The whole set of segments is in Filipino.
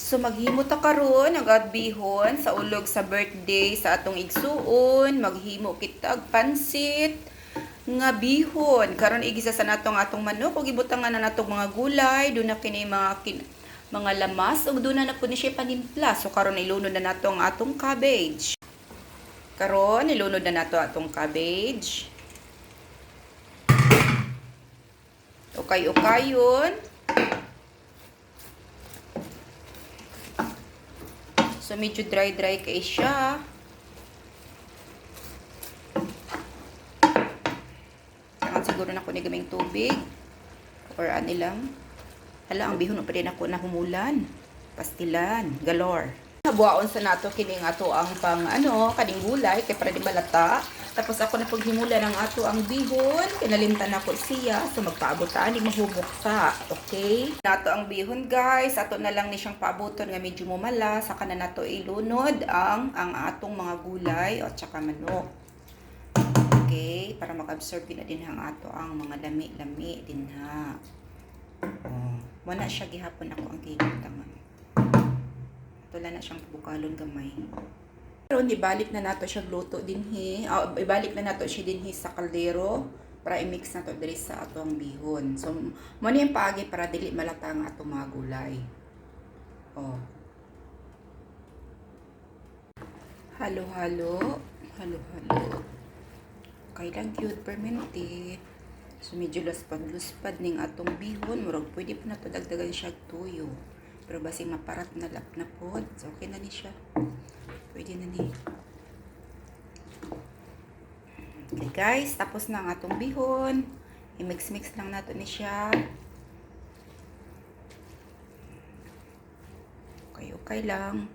So maghimo ta karon ang adbihon sa ulog sa birthday sa atong igsuon, maghimo kita og pansit nga bihon. Karon igisa sa natong atong manok ug ibutangan na natong mga gulay, do na kini mga lamas ug do na pud ni siya panimpla. So karon ilunod na nato ang atong cabbage. Karon ilunod na nato atong cabbage. Ukay-ukayon. So, medyo dry-dry kay siya. Saan siguro na ko ni gaming tubig. Or ano lang. Hala, ang bihon pa rin ako na humulan. Pastilan. Galore. Nabuaon sa nato kining ato ang pang kaning gulay kay para di malata. Tapos ako na paghimula ng ato ang bihon, kinalimtan ako siya, so magpaabotaan, di mahubok sa, okay? Nato ang bihon guys, ato na lang ni siyang paaboton nga medyo mumala, saka na nato ilunod ang atong mga gulay at saka manok. Okay, para mag-absorb na din ang ato ang mga lami-lami din ha. Oh, wala siya gihapon ako ang gibutangan. Wala na siyang bukalon gamay. Pero ibalik na nato siya luto dinhi. Ibalik na nato siya dinhi sa kaldero para i-mix nato diri sa atong bihon. So mo ni yung paagi para dili malata ang atong mga gulay. Oh. Halo-halo, halo-halo. Kailang cute permente. So medyo luspad-luspad ning atong bihon, murag pwede pa nato dagdagan siya tuyo. Pero basi maparat na lap na pod. So okay na ni siya. Pwede na ni. Okay guys, tapos na ang atong bihon. I-mix-mix lang nato ni siya. Okay lang.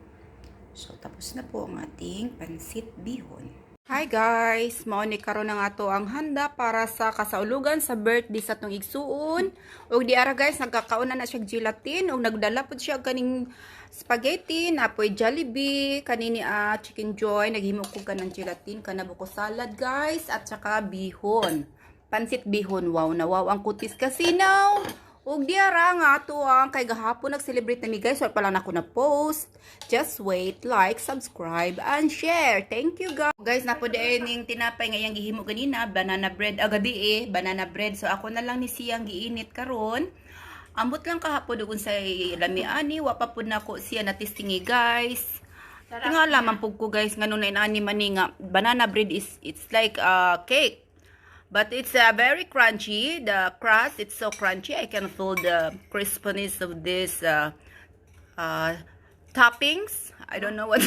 So tapos na po ang ating pansit bihon. Hi guys! Mao ni karon na nga to ang handa para sa kasaulugan sa birthday sa tong igsuon. Ug di ara guys, nagkakauna na siya gelatin ug nagdala pud siya kaning spaghetti, napoy Jollibee, kanini chicken joy, naghimo ko kanang gelatin, kana buko salad guys, at saka bihon. Pansit bihon, wow na wow ang kutis kasinaw. Ug di ara nga to ang kay gahapon nag-celebrate na mi guys, wala pa lang ako na post. Just wait, like, subscribe, and share. Thank you guys. Guys, napod ning tinapay nga yang gihimo ganina, banana bread agabi banana bread. So ako na lang ni siyang giinit karon. Ambot lang kahapon dugon sa lamiani, wa pa pud nako siya natistingi guys. Tinga lamang pug ko guys nganong na inani man nga banana bread it's like cake. But it's very crunchy. The crust, it's so crunchy. I can feel the crispness of this toppings. I don't know what.